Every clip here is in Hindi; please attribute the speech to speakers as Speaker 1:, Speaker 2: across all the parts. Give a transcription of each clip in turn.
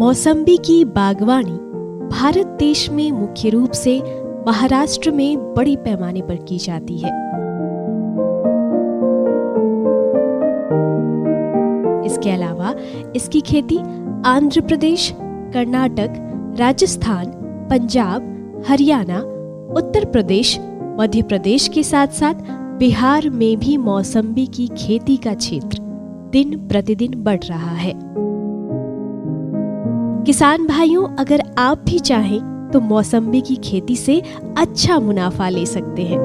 Speaker 1: मौसम्बी की बागवानी भारत देश में मुख्य रूप से महाराष्ट्र में बड़ी पैमाने पर की जाती है। इसके अलावा इसकी खेती आंध्र प्रदेश, कर्नाटक, राजस्थान, पंजाब, हरियाणा, उत्तर प्रदेश, मध्य प्रदेश के साथ साथ बिहार में भी मौसम्बी की खेती का क्षेत्र दिन प्रतिदिन बढ़ रहा है। किसान भाइयों, अगर आप भी चाहें तो मौसम्बी की खेती से अच्छा मुनाफा ले सकते हैं,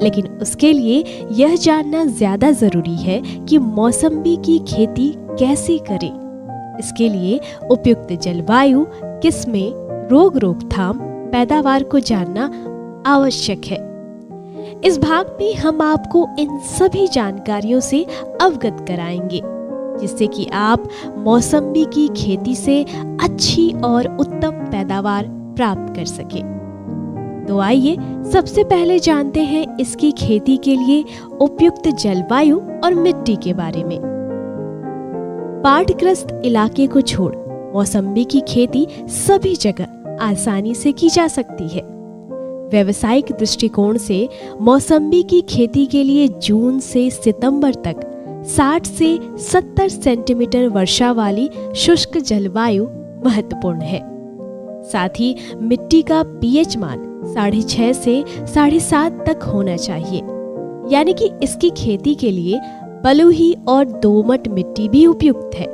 Speaker 1: लेकिन उसके लिए यह जानना ज्यादा जरूरी है कि मौसम्बी की खेती कैसे करें। इसके लिए उपयुक्त जलवायु, किस्में, रोग रोकथाम, पैदावार को जानना आवश्यक है। इस भाग में हम आपको इन सभी जानकारियों से अवगत कराएंगे, जिससे कि आप मौसम्बी की खेती से अच्छी और उत्तम पैदावार प्राप्त कर सकें। तो आइए सबसे पहले जानते हैं इसकी खेती के लिए उपयुक्त जलवायु और मिट्टी के बारे में। बाढ़ग्रस्त इलाके को छोड़ मौसम्बी की खेती सभी जगह आसानी से की जा सकती है। व्यावसायिक दृष्टिकोण से मौसम्बी की खेती के लिए जून से सितंबर तक 60 से 70 सेंटीमीटर वर्षा वाली शुष्क जलवायु महत्वपूर्ण है। साथ ही मिट्टी का पीएच मान 6.5 से 7.5 तक होना चाहिए, यानी कि इसकी खेती के लिए बलुई और दोमट मिट्टी भी उपयुक्त है।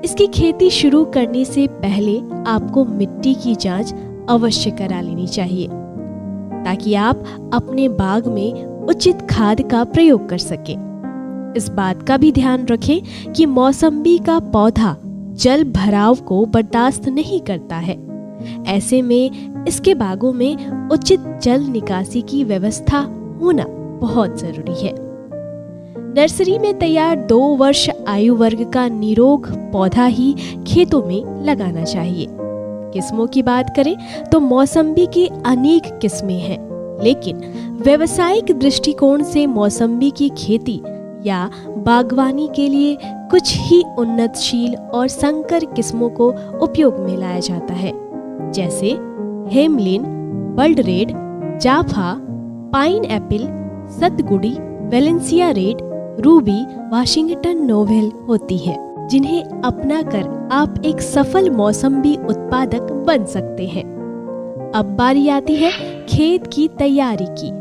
Speaker 1: इसकी खेती शुरू करने से पहले आपको मिट्टी की जांच अवश्य करा लेनी चाहिए, ताकि आप अपने बाग में उचित खाद का प्रयोग कर सकें। इस बात का भी ध्यान रखें कि मौसम्बी का पौधा जल भराव को बर्दाश्त नहीं करता है। ऐसे में इसके बागों में उचित जल निकासी की व्यवस्था होना बहुत जरूरी है। नर्सरी में तैयार 2 वर्ष आयु वर्ग का निरोग पौधा ही खेतों में लगाना चाहिए। किस्मों की बात करें तो मौसम्बी की अनेक किस्में हैं, लेकिन व्यावसायिक दृष्टिकोण से मौसम्बी की खेती या बागवानी के लिए कुछ ही उन्नतशील और संकर किस्मों को उपयोग में लाया जाता है, जैसे Hamlin, blood red, Jaffa, pineapple, Satgudi, Valencia red, ruby, Washington navel होती है, जिन्हें अपनाकर आप एक सफल मौसम्बी उत्पादक बन सकते हैं। अब बारी आती है खेत की तैयारी की।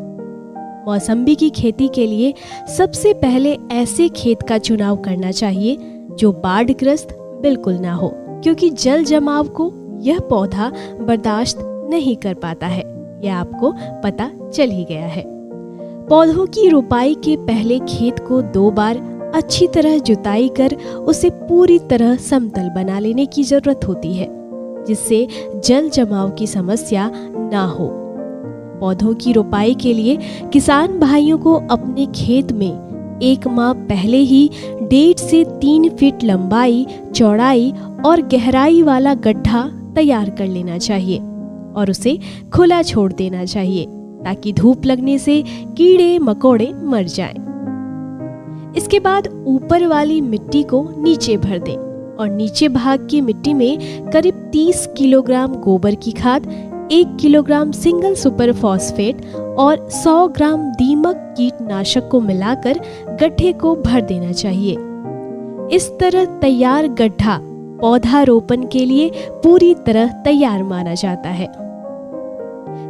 Speaker 1: मौसम्बी की खेती के लिए सबसे पहले ऐसे खेत का चुनाव करना चाहिए जो बाढ़ग्रस्त बिल्कुल ना हो, क्योंकि जल जमाव को यह पौधा बर्दाश्त नहीं कर पाता है। यह आपको पता चल ही गया है। पौधों की रोपाई के पहले खेत को 2 बार अच्छी तरह जुताई कर उसे पूरी तरह समतल बना लेने की जरूरत होती है, जिससे जल जमाव की समस्या ना हो। पौधों की रोपाई के लिए किसान भाइयों को अपने खेत में 1 माह पहले ही 1.5 से 3 फीट लंबाई, चौड़ाई और गहराई वाला गड्ढा तैयार कर लेना चाहिए और उसे खुला छोड़ देना चाहिए, ताकि धूप लगने से कीड़े मकोड़े मर जाएं। इसके बाद ऊपर वाली मिट्टी को नीचे भर दें और नीचे भाग की मिट्टी में करीब 30 किलोग्राम गोबर की खाद, 1 किलोग्राम सिंगल सुपर फॉस्फेट और 100 ग्राम दीमक कीटनाशक को मिलाकर गड्ढे को भर देना चाहिए। इस तरह तैयार गड्ढा पौधारोपण के लिए पूरी तरह तैयार माना जाता है।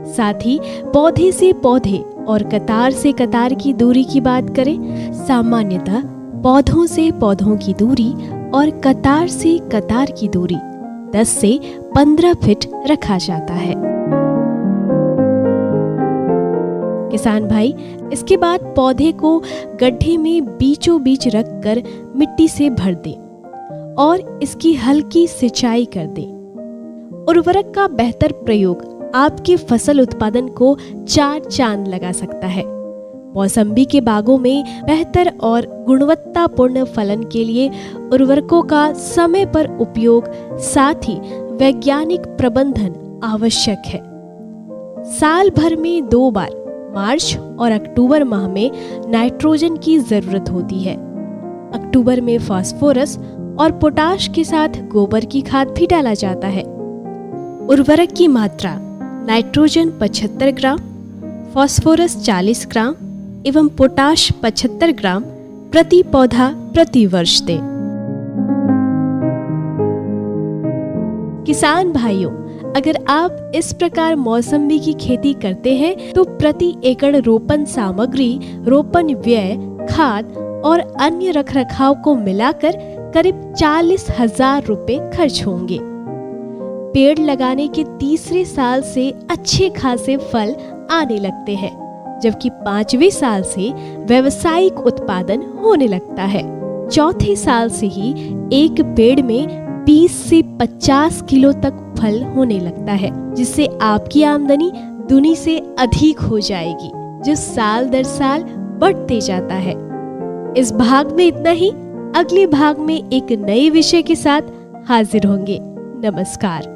Speaker 1: साथ ही पौधे से पौधे और कतार से कतार की दूरी की बात करें, सामान्यतः पौधों से पौधों की दूरी और कतार से कतार की दूरी 10 से 15 फीट रखा जाता है। किसान भाई, इसके बाद पौधे को गड्ढे में बीचों बीच रखकर मिट्टी से भर दें और इसकी हल्की सिंचाई कर दें। उर्वरक का बेहतर प्रयोग आपके फसल उत्पादन को 4 चांद लगा सकता है। मौसम्बी के बागों में बेहतर और गुणवत्तापूर्ण फलन के लिए उर्वरकों का समय पर उपयोग, साथ ही वैज्ञानिक प्रबंधन आवश्यक है। साल भर में 2 बार मार्च और अक्टूबर माह में नाइट्रोजन की जरूरत होती है। अक्टूबर में फास्फोरस और पोटाश के साथ गोबर की खाद भी डाला जाता है। उर्वरक की मात्रा: नाइट्रोजन 75 ग्राम, फास्फोरस 40 ग्राम एवं पोटाश 75 ग्राम प्रति पौधा प्रति वर्ष दें। किसान भाइयों, अगर आप इस प्रकार मौसम्बी की खेती करते हैं तो प्रति एकड़ रोपण सामग्री, रोपण व्यय, खाद और अन्य रखरखाव को मिलाकर करीब 40,000 रुपए खर्च होंगे। पेड़ लगाने के तीसरे साल से अच्छे खासे फल आने लगते हैं, जबकि 5वें साल से व्यावसायिक उत्पादन होने लगता है। चौथे साल से ही एक पेड़ में 20 से 50 किलो तक फल होने लगता है, जिससे आपकी आमदनी दुनी से अधिक हो जाएगी, जो साल दर साल बढ़ते जाता है। इस भाग में इतना ही। अगले भाग में एक नए विषय के साथ हाजिर होंगे। नमस्कार।